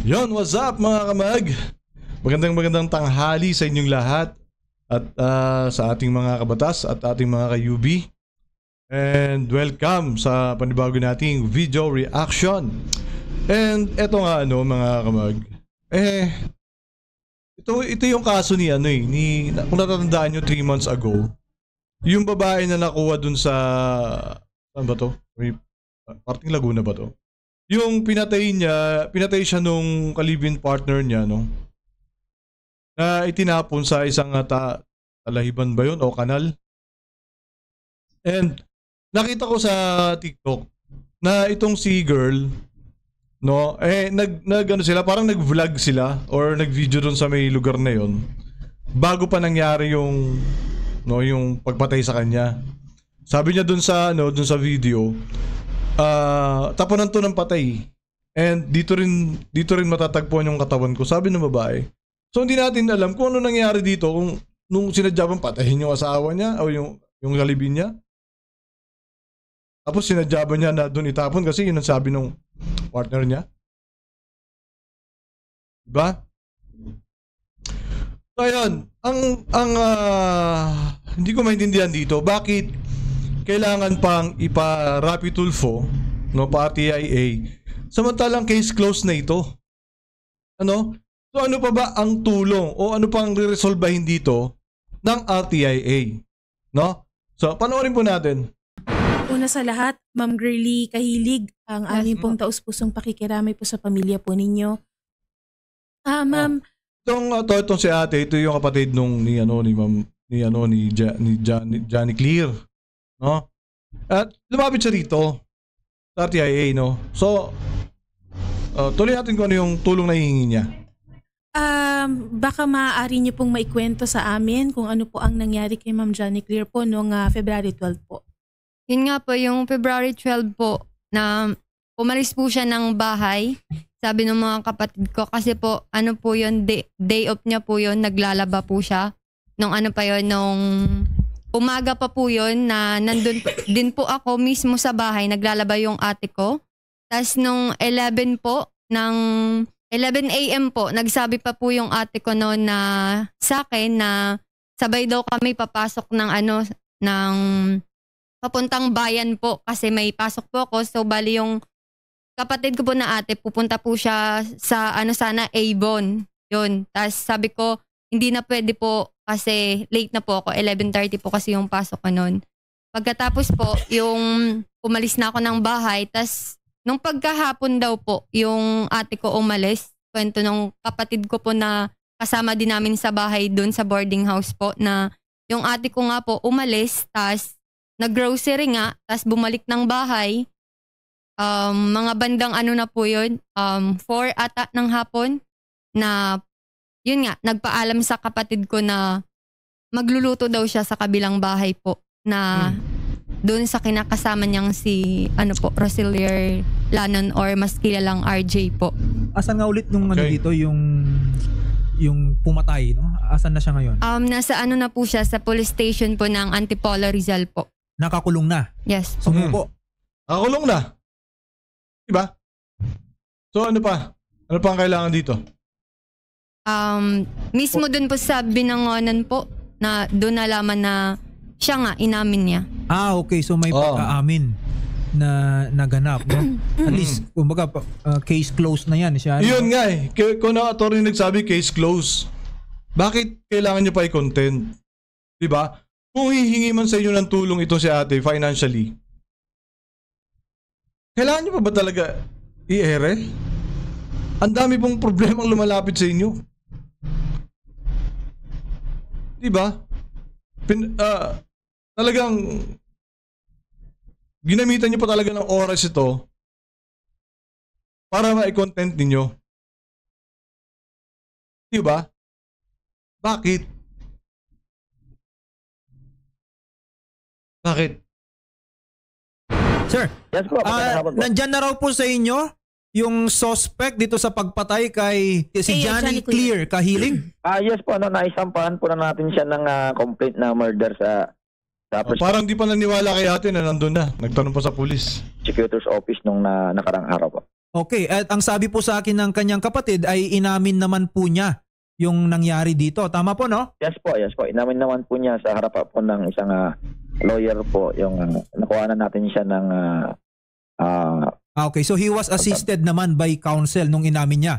Yon, what's up mga kamag? Magandang tanghali sa inyong lahat at sa ating mga kabatas at ating mga ka-UB. And welcome sa panibago nating video reaction. And eto nga mga kamag. Ito yung kaso ni kung natatandaan nyo 3 months ago, yung babae na nakuha dun sa saan ba to? Parting Laguna ba to? Yung pinatay siya nung kalibin partner niya, no? Na itinapon sa isang talahiban ba yun o kanal? And nakita ko sa TikTok na itong si girl, no, sila, parang nag-vlog sila or nag-video dun sa may lugar na yon bago pa nangyari yung pagpatay sa kanya. Sabi niya dun sa video, tapunan to ng patay. And dito rin matatagpuan yung katawan ko, sabi ng babae. So hindi natin alam kung ano nangyari dito, kung nung sinadya bang patayin yung asawa niya o yung kalibin niya. Tapos sinadya ba niya na doon itapon kasi yun ang sabi ng partner niya. Diba? So ayun, hindi ko maintindihan dito, bakit kailangan pang ipa-Rapi Tulfo, no, pa-RTIA, samantalang case closed na ito. So ano pa ba ang tulong o ano pang re-resolbahin dito ng RTIA, no? So panoorin po natin. Una sa lahat, Ma'am Girlie Kahilig, ang aming pong taus-pusong pakikiramay po sa pamilya po ninyo. Ma'am, Itong si ate, ito yung kapatid ni Johnny Clear, no? At lumapit siya rito sa RTIA, no? So tuloy natin kung ano yung tulong na hihingi niya. baka maaari niyo pong maikwento sa amin kung ano po ang nangyari kay Ma'am Johnny Clear po noong February 12 po. Yun nga po, yung February 12 po na umalis po siya ng bahay. Sabi ng mga kapatid ko kasi po, ano po yun, day off niya po yun, naglalaba po siya. Nung ano pa yun, nung umaga pa po yun na nandun din po ako mismo sa bahay, naglalaba yung ate ko. Tapos nung 11 po, ng 11 a.m. po, nagsabi pa po yung ate ko noon na sa akin na sabay daw kami papasok ng papuntang bayan po kasi may pasok po ako. So bali yung kapatid ko po na ate, pupunta po siya sa sana Avon. Yun. Tapos sabi ko, hindi na pwede po kasi late na po ako. 11:30 po kasi yung pasok ko noon. Pagkatapos po, yung umalis na ako ng bahay. Tapos nung pagkahapon daw po, yung ate ko umalis. Kwento nung kapatid ko po na kasama din namin sa bahay doon sa boarding house po na yung ate ko nga po umalis. Tapos nag-grocery nga. Tapos bumalik ng bahay. Mga bandang na po yun, 4 ata ng hapon na yun nga, nagpaalam sa kapatid ko na magluluto daw siya sa kabilang bahay po na doon sa kinakasama niyang si Roselier Lanon or mas kilalang RJ po. Asan nga ulit nung dito yung pumatay, no? Asan na siya ngayon? Nasa na po siya sa police station po ng Antipolo Rizal po. Nakakulong na? Yes. Sumuko? Nakakulong na? Diba? So ano pa? Ano pa ang kailangan dito? Mismo dun po sa binangonan po na doon nalaman na siya nga, inamin niya. Okay. So may pagkaamin na naganap, no? At least, kumbaga, case closed na yan. Siya, yun nga eh. Kung na-attorney nagsabi, case closed. Bakit kailangan niyo pa i-content? Diba? Kung hihingi man sa inyo ng tulong ito si ate financially, kailangan niyo pa ba talaga i-ere? Ang dami pong problemang lumalapit sa inyo. Diba? Talagang ginamitan niyo pa talaga ng oras ito para ma-content ninyo. Diba? Bakit? Bakit? Sir, yes po, nandyan na raw po sa inyo yung suspect dito sa pagpatay kay si Johnny Clear Kahilig? Yes po, naisampahan po na natin siya ng complaint na murder sa parang di pa naniwala kay ate na nandun na. Nagtanong pa sa pulis. Prosecutor's office nung nakarang araw po. Okay, at ang sabi po sa akin ng kanyang kapatid ay inamin naman po niya yung nangyari dito. Tama po, no? Yes po. Inamin naman po niya sa harap po ng isang lawyer po, yung nakuha na natin siya ng Okay, so he was assisted naman by counsel nung inamin niya.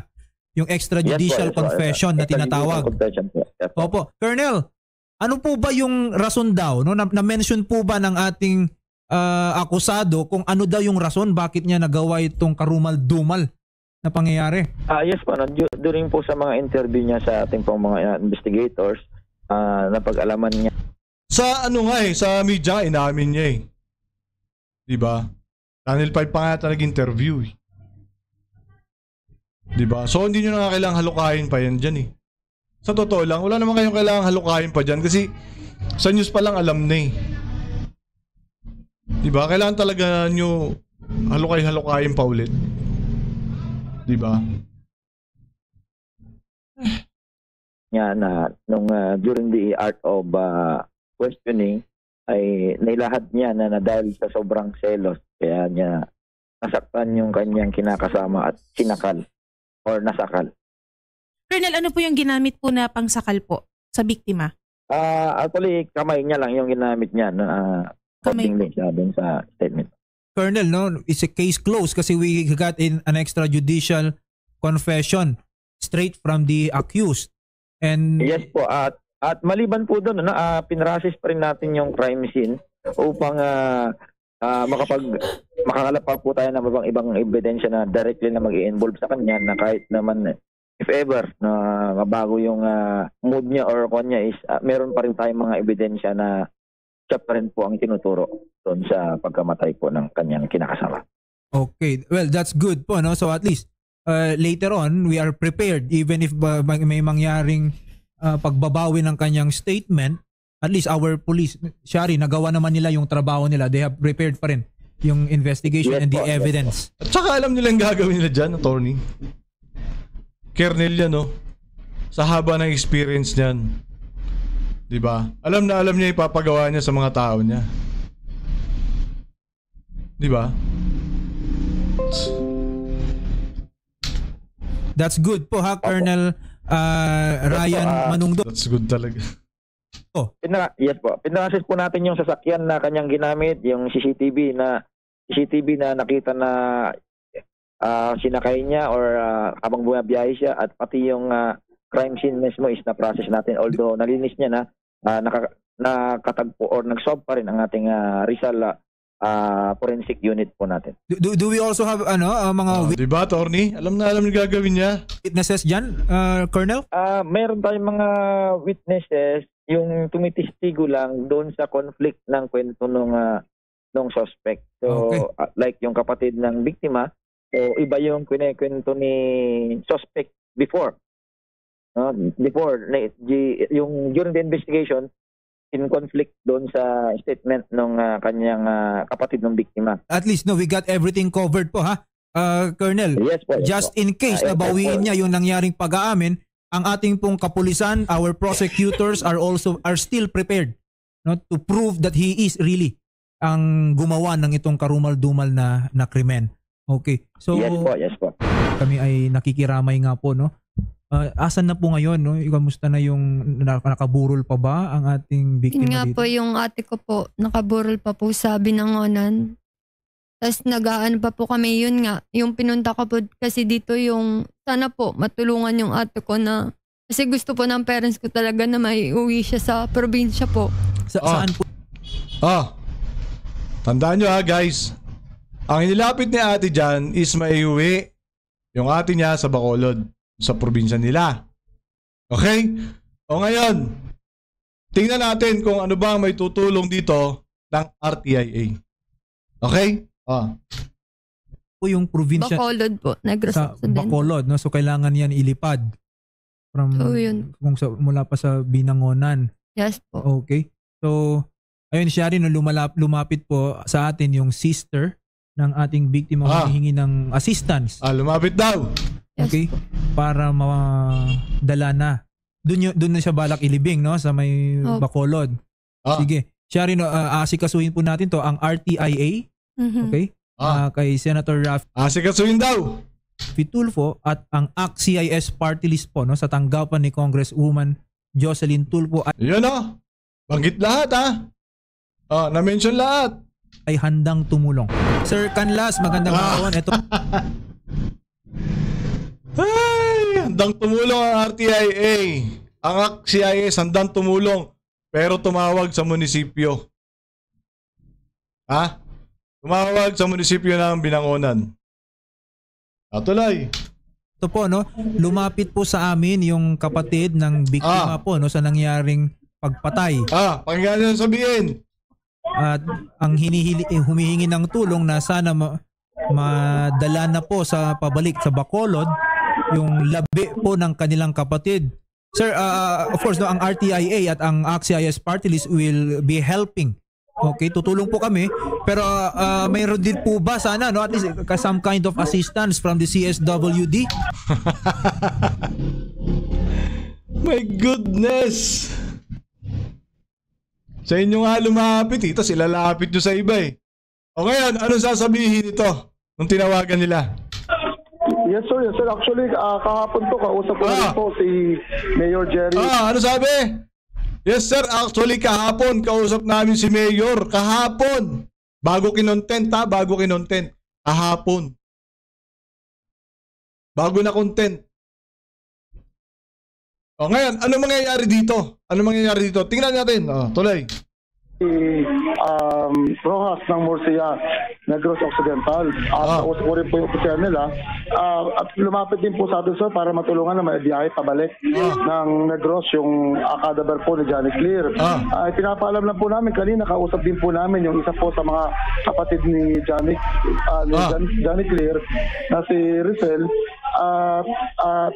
Yung extrajudicial confession na tinatawag. Confession po. Yes po. Opo. Colonel, ano po ba yung rason daw? No? Na-mention po ba ng ating akusado kung ano daw yung rason bakit niya nagawa itong karumal-dumal na pangyayari? Yes po. During po sa mga interview niya sa ating pong mga investigators, napag-alaman niya. Sa ano nga sa media, inamin niya eh. Diba? Channel 5 pa nga nag-interview eh. Diba? So hindi nyo na nga kailangang halukayin pa yan dyan eh. Sa totoo lang, wala naman kayong kailangang halukayin pa dyan kasi sa news pa lang alam na eh. Diba? Kailangan talaga nyo halukayin pa ulit. Diba? Nga na nung during the art of questioning ay nailahad niya na dahil sa sobrang selos kaya niya nasaktan yung kanyang kinakasama at sinakal or nasakal. Colonel, ano po yung ginamit po na pangsakal po sa biktima? Actually, kamay niya lang yung ginamit niya na accordingly sabi sa statement. Colonel, no, it's a case closed kasi we got in an extrajudicial confession straight from the accused. And Yes po, at maliban po doon, pinrasis pa rin natin yung crime scene upang makakalap pa po tayo ng ibang ebidensya na directly na mag-i-involve sa kanya na kahit naman if ever na mabago yung mood niya or kanya is meron pa rin tayong mga ebidensya na siya pa rin po ang tinuturo doon sa pagkamatay po ng kanyang kinakasama. okay, well, that's good po, no? So at least later on, we are prepared even if may mangyaring pagbabawi ng kanyang statement, at least our police, Shari, nagawa naman nila yung trabaho nila. They have prepared pa rin yung investigation Yes and the po, yes evidence. At saka alam nila yung gagawin nila dyan, attorney. Kernel yan, no? Sa haba ng experience niyan. Diba? Alam na alam niya ipapagawa niya sa mga tao niya. Diba? That's good po ha, Colonel Ryan Manungdo. That's good talaga. Yes po. Pinrasis po natin yung sasakyan na kanyang ginamit, yung CCTV na nakita na sinakay niya or habang bumabiyahe siya at pati yung crime scene mismo is na-process natin. Although nalinis niya na nakatagpo or nag-solve pa rin ang ating Rizal forensic unit po natin. Do we also have mga Diba, attorney? Alam niyo gagawin niya. witnesses dyan, Colonel? Meron tayong mga witnesses yung tumitistigo lang doon sa conflict ng kwento nung suspect. So, Okay. like yung kapatid ng biktima, so iba yung kwento ni suspect before. Yung during the investigation, in conflict doon sa statement ng kanyang kapatid ng biktima. At least, no, we got everything covered po ha, Colonel. Yes po. Yes Just po. in case na Yes, bawiin po. niya yung nangyaring pag-aamin, ang ating pong kapulisan, our prosecutors are still prepared, no, to prove that he is really ang gumawa ng itong karumal-dumal na krimen. Okay. So Yes po. kami ay nakikiramay nga po, no. Asan na po ngayon, no? Kamusta na yung nakaburol pa ba ang ating Yun biktima nga dito? po yung ate ko po, nakaburol pa po sa Binangonan. Tapos nag-aano pa po kami, yun nga, yung pinunta ko po kasi dito yung, sana po matulungan yung ate ko na, kasi gusto po ng parents ko talaga na may uwi siya sa probinsya po. Saan po? Tandaan nyo guys. Ang inilapit ni ate dyan is maiuwi yung ate niya sa Bacolod, sa probinsya nila. Okay? O ngayon, tingnan natin kung ano ba may tutulong dito ng RTIA. Okay? Po yung probinsya Bacolod po, Negros sa Occidental. Bacolod, no? So kailangan yan ilipad from yun. mula pa sa Binangonan. Yes po. Okay. So ayun, Shari, no, lumapit po sa atin yung sister ng ating biktima humihingi ng assistance. Lumapit daw. Yes Okay? po. Para madala na. Doon na siya balak ilibing, no, sa may Opo. Bacolod. Sige. Shari, no, asikasuhin po natin to ang RTIA. Mhm. Okay? kay Senator Raffy Asikasuhin daw. Tulfo at ang ACT-CIS party list po, no, sa tanggapan ni Congresswoman Jocelyn Tulfo Yun banggit lahat na-mention lahat. ay handang tumulong. Sir Canlas, magandang hapon. Ito Ay, handang tumulong ang RTIA. Ang ACT-CIS handang tumulong pero tumawag sa munisipyo. Tumawag sa munisipyo ng Binangonan. Tuloy. ito po, no, lumapit po sa amin yung kapatid ng biktima po, no, sa nangyaring pagpatay. Pakinggan nyo sabihin. At ang humihingi ng tulong na sana madala na po sa pabalik sa Bacolod yung labi po ng kanilang kapatid. Sir, of course, no, ang RTIA at ang ACT-CIS party list will be helping. Okay, tutulong po kami. Pero mayroon din po ba sana, no, at least some kind of assistance from the CSWD? My goodness! Sa inyo nga lumapit, tapos ilalapit nyo sa iba O ngayon, anong sasabihin ito nung tinawagan nila? Yes sir, actually kahapon po kausap ko rin po si Mayor Jerry. Ano sabi? Yes sir, actually kahapon kausap namin si Mayor. Kahapon. Bago kinontent Kahapon. Bago na content. Ngayon, ano mangyayari dito? Tingnan natin. Tuloy. Rojas ng Murcia, Negros Occidental. Kausap ko rin po yung opisyan nila. At lumapit din po sa atin sir para matulungan na may biyahe pabalik ng Negros yung Cadaver po ni Johnny Clear. Pinapaalam lang po namin kanina, kausap din po namin yung isa po sa mga kapatid ni Johnny Clear na si Rizel.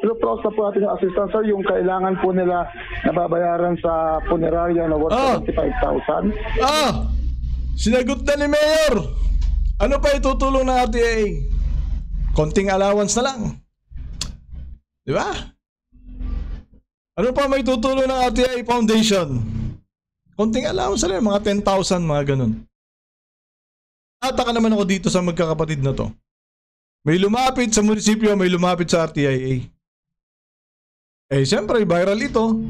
Pinuprost na po natin yung assistance sir, yung kailangan po nila nababayaran sa punerarya na worth 25,000. Sinagot na ni Mayor. Ano pa itutulong ng RTIA? Konting allowance na lang. Di ba? Ano pa may tutulong ng RTIA Foundation? Konting allowance na lang, mga 10,000, mga ganun. Ataka naman ako dito sa magkakapatid na to. May lumapit sa munisipyo, may lumapit sa RTIA. Siyempre, viral ito.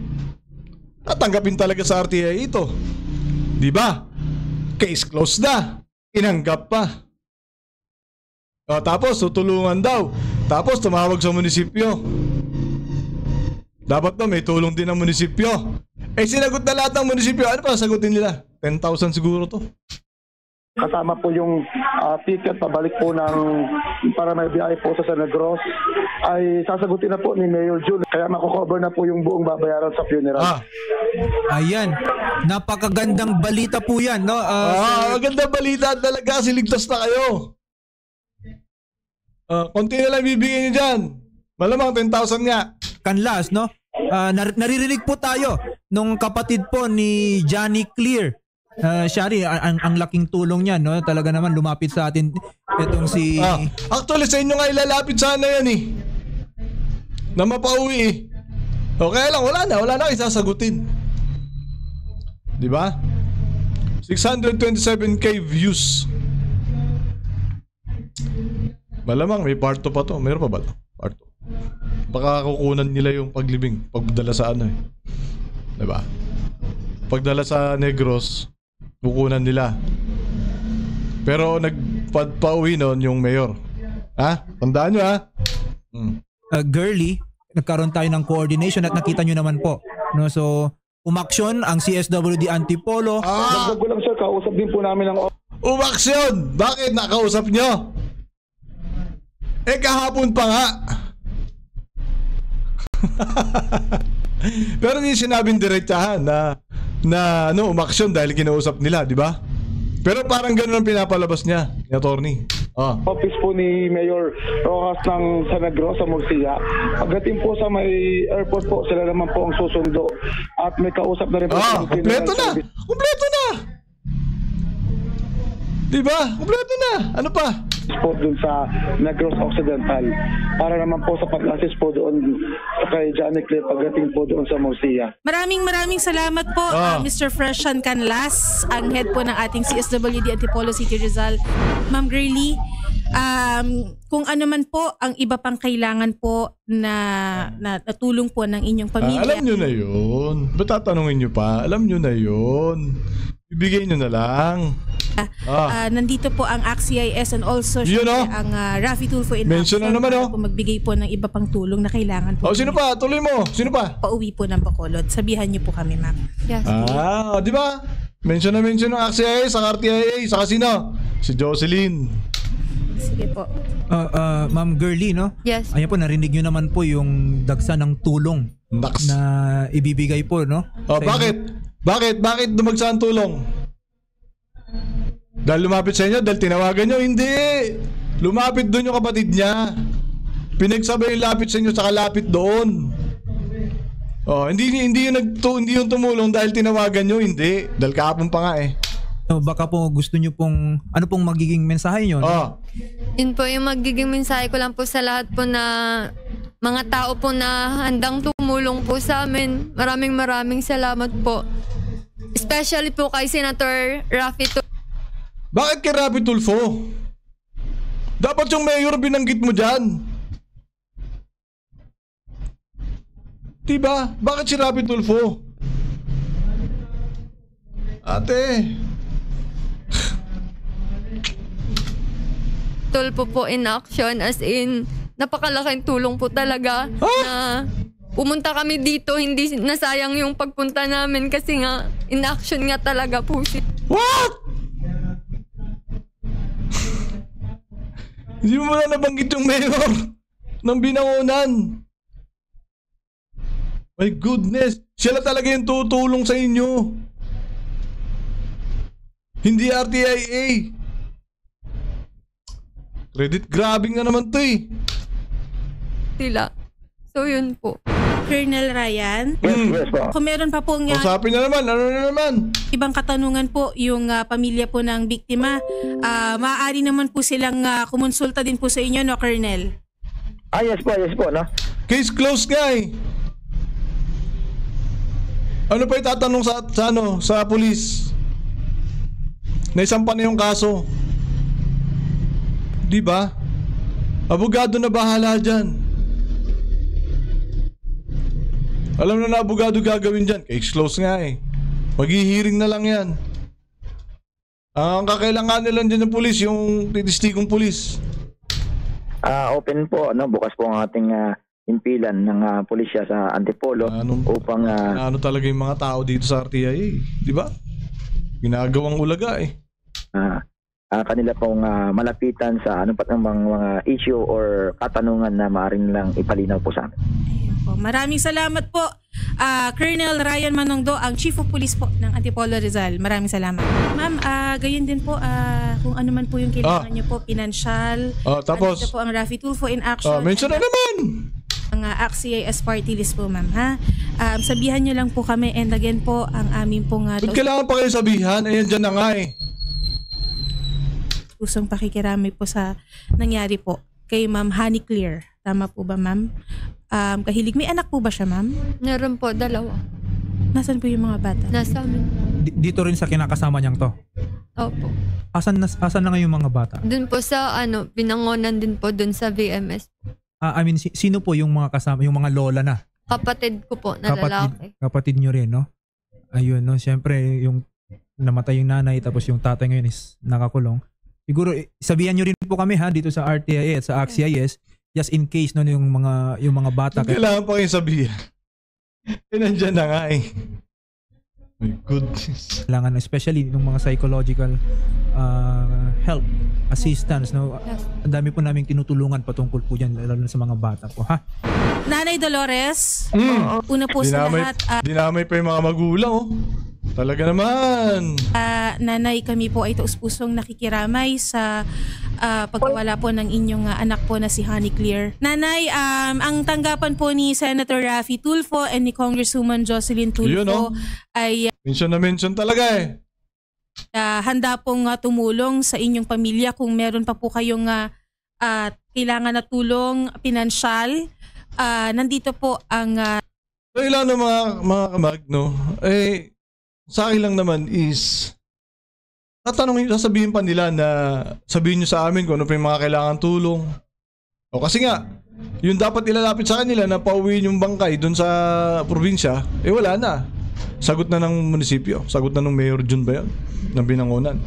Tatanggapin talaga sa RTIA ito. Di ba? Case closed na. Inanggap pa. Tapos, tutulungan daw. Tapos, tumawag sa munisipyo. Dapat na may tulong din ng munisipyo. Sinagot na lahat ng munisipyo. Ano pa sagutin nila? 10,000 siguro to. Kasama po yung ticket pabalik po para may biyahe po sa Negros ay sasagutin na po ni Mayor June. Kaya makukover na po yung buong babayaran sa funeral. Ayan. Napakagandang balita po yan, no? Magandang balita talaga kasi ligtas na kayo. Konti na lang bibigyan nyo dyan. Malamang 10,000 nga. Canlas, no? Naririnig po tayo nung kapatid po ni Johnny Clear. Shari, ang laking tulong niya, no? Talaga naman lumapit sa atin itong si... Actually, sa inyo nga ilalapit sana yan na mapauwi Okay lang, wala na isasagutin. Di ba? 627k views. Malamang may part 2 pa to. Meron pa ba to? Part 2. Baka kukunan nila yung paglibing pagdala sa di ba? Pagdala sa Negros, kukunan nila. Pero nagpauwi noon yung mayor. Tandaan nyo Girly, nagkaroon tayo ng coordination at nakita nyo naman po. No? So, umaksyon ang CSWD Antipolo. Dagdag ko lang sir, kausap din po namin ang... Umaksyon! Bakit nakausap nyo? Kahapon pa nga. Pero hindi sinabing diretsahan na umaksyon dahil kinausap nila, di ba? Pero parang gano'n ang pinapalabas niya, ni attorney. Office po ni Mayor Rojas ng San Negros sa Murcia. Pagdating po sa may airport po, sila naman po ang susundo. At may kausap na rin po. Kompleto na! Kompleto na! Di ba? Kompleto na! Ano pa? po dun sa Negros Occidental para naman po sa pag-assist po doon kay Johnny Claire pagdating po doon sa Murcia. Maraming salamat po Mr. Freshan Canlas, ang head po ng ating CSWD Antipolo City Rizal. Ma'am Gurley, kung ano man po ang iba pang kailangan po na tulong po ng inyong pamilya. Alam nyo na yun. Ba't tatanungin nyo pa? Alam nyo na yun. Ibigay nyo na lang. Nandito po ang ACT-CIS and also Yun, syempre, ang Rafi Tulfo in Mention na Action naman, para po magbigay po ng iba pang tulong na kailangan po. Sino pa? Tuloy mo. Sino pa? Pauwi po ng Bacolod. Sabihan niyo po kami, ma'am. Yes. Di ba? Mention ng ACT-CIS, ang RTIA, saka sino? Si Jocelyn. Sige po. Ma'am Gurley, no? Yes. Ayan po, narinig nyo naman po yung dagsa ng tulong Naks. na ibibigay po, no? Sa Bakit? Bakit dumagsa ang tulong? Dahil lumapit sa inyo? Dahil tinawagan nyo? Hindi! Lumapit doon yung kapatid niya. Pinagsabay yung lapit sa inyo sa kalapit doon. Hindi yung tumulong dahil tinawagan nyo, hindi. Dahil kahapon pa nga eh. So, baka po gusto nyo pong, ano pong magiging mensahe nyo? No? Yun po yung magiging mensahe ko lang po sa lahat po na mga tao po na handang tumulong po sa amin. Maraming salamat po. Especially po kay Senator Rafi Tulfo. Bakit kay Rafi Tulfo? Dapat yung mayor binanggit mo dyan. Diba? Bakit si Rafi Tulfo? Ate. Tulfo po in action, as in napakalaking tulong po talaga na pumunta kami dito, hindi nasayang yung pagpunta namin kasi nga in action nga talaga po siya. What? Hindi mo na nabanggit yung mayor ng Binangonan. My goodness. Sila talaga yung tutulong sa inyo. Hindi RTIA. Credit grabbing na naman to eh. Sila. So yun po. Colonel Ryan, Yes po. kung meron pa pong Usapin na naman. Ano na naman? ibang katanungan po yung pamilya po ng biktima, maaari naman po silang kumonsulta din po sa inyo, no, Colonel? Yes po, no? Case closed nga eh. Ano pa itatanong sa pulis? Naisampa na yung kaso. Di ba? Abogado na bahala dyan. Alam na abogado gagawin dyan. Case closed nga eh. Maghihiring na lang yan. Ang kakailangan nila dyan ng pulis, yung titistigong pulis. Open po, no? Bukas po ang ating impilan ng pulisya sa Antipolo upang ano talaga yung mga tao dito sa RTIA, di ba? Ginagawang ulaga eh. Kanila pong malapitan sa ano pa mga issue or katanungan na maaaring lang ipalinaw po sa amin. Ayan po. Maraming salamat po, Colonel Ryan Manongdo, ang Chief of Police po ng Antipolo Rizal. Maraming salamat. Ma'am, gayon din po, kung ano man po yung kailangan nyo po, financial. Tapos? Andito po ang Rafi Tulfo in action. Mention na naman! Ang ACT-CIS party list po, ma'am, ha? Sabihan nyo lang po kami, and again po, ang aming pong Ba't kailangan pa kayo sabihan? Ayan dyan na nga eh. pusong pakikiramay po sa nangyari po kay Ma'am Honey Clear. Tama po ba, ma'am? Kahilig, may anak po ba siya, ma'am? Meron po, 2. Nasaan po yung mga bata? Nasa amin. Dito rin sa kinakasama niyang to. Opo. Asan na ngayon mga bata? Dun po sa Binangonan din po dun sa VMS. I mean, sino po yung mga kasama, yung mga lola na? Kapatid ko po na lalaki. Kapatid nyo rin, no? Ayun, no? Siyempre, yung namatay yung nanay tapos yung tatay ngayon is nakakulong. Siguro, sabihan nyo rin po kami ha, dito sa RTIA at sa ACT-CIS, just in case no, yung mga bata. Kailangan pa kayong sabihan. Nandyan na nga eh. My goodness. Kailangan, especially yung mga psychological help, assistance. No? Yes. Ang dami po namin tinutulungan patungkol po dyan, lalo na sa mga bata po. Ha? Nanay Dolores, una po sa lahat, Dinamay pa yung mga magulang oh. Talaga naman. nanay, kami po ay taus-pusong nakikiramay sa pagkawala po ng inyong anak po na si Honey Clear. Nanay, ang tanggapan po ni Senator Rafi Tulfo and ni Congresswoman Jocelyn Tulfo Yun, no? ay Mention na mention talaga eh. handa pong tumulong sa inyong pamilya kung meron pa po kayong kailangan na tulong pinansyal. Nandito po ang So ilan ng mga kamag, no? Sa akin lang naman is sasabihin pa nila na sabihin nyo sa amin kung ano pa yung mga kailangan tulong. O kasi nga, yung dapat ilalapit sa kanila na pauwiin yung bangkay dun sa probinsya, wala na. Sagot na ng munisipyo, sagot na ng Mayor Jun ba yun? Ng Binangonan.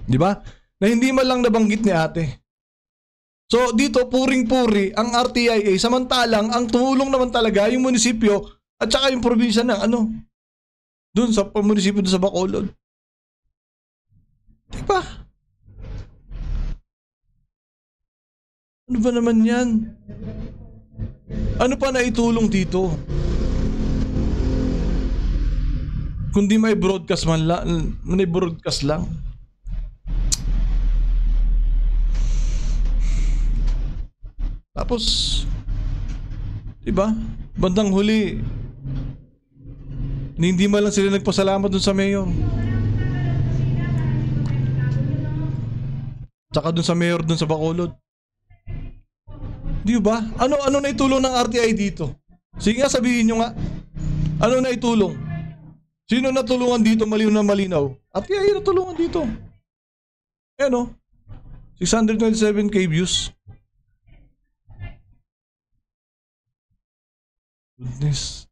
Di ba? Na hindi man lang nabanggit ni ate. So dito, puring-puri ang RTIA, samantalang ang tumulong naman talaga yung munisipyo at saka yung probinsya ng dun sa munisipyo dun sa Bacolod. Di ba? Ano ba naman yan? Ano pa naitulong dito? Kundi may broadcast man lang, may broadcast lang. Tapos, diba? Bandang huli, hindi man lang sila nagpasalamat dun sa mayor. Tsaka dun sa mayor dun sa Bacolod. Di ba? Ano naitulong ng RTI dito? Sige nga, sabihin nyo nga. Ano naitulong? Sino natulungan dito malinaw? RTI natulungan dito. Ayan o. 627k views. Goodness.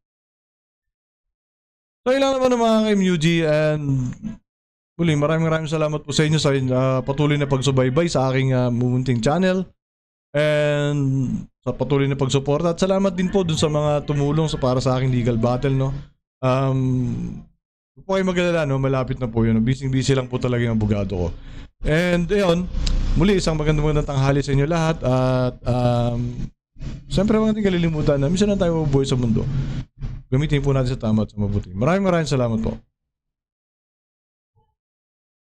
So ilang naman ng mga MUG and muli maraming salamat po sa inyo sa patuloy na pagsubaybay sa aking mumunting channel and sa patuloy na pagsuporta at salamat din po dun sa mga tumulong para sa aking legal battle, no. Huwag po kayo mag-alala, no, malapit na po yun. Busy lang po talaga yung abogado ko. And ayun, muli isang magandang tanghali sa inyo lahat at siyempre huwag natin kalilimutan na minsan na tayo mabubuhay sa mundo. Gamitin po natin sa tama at sa mabuti. Maraming salamat po.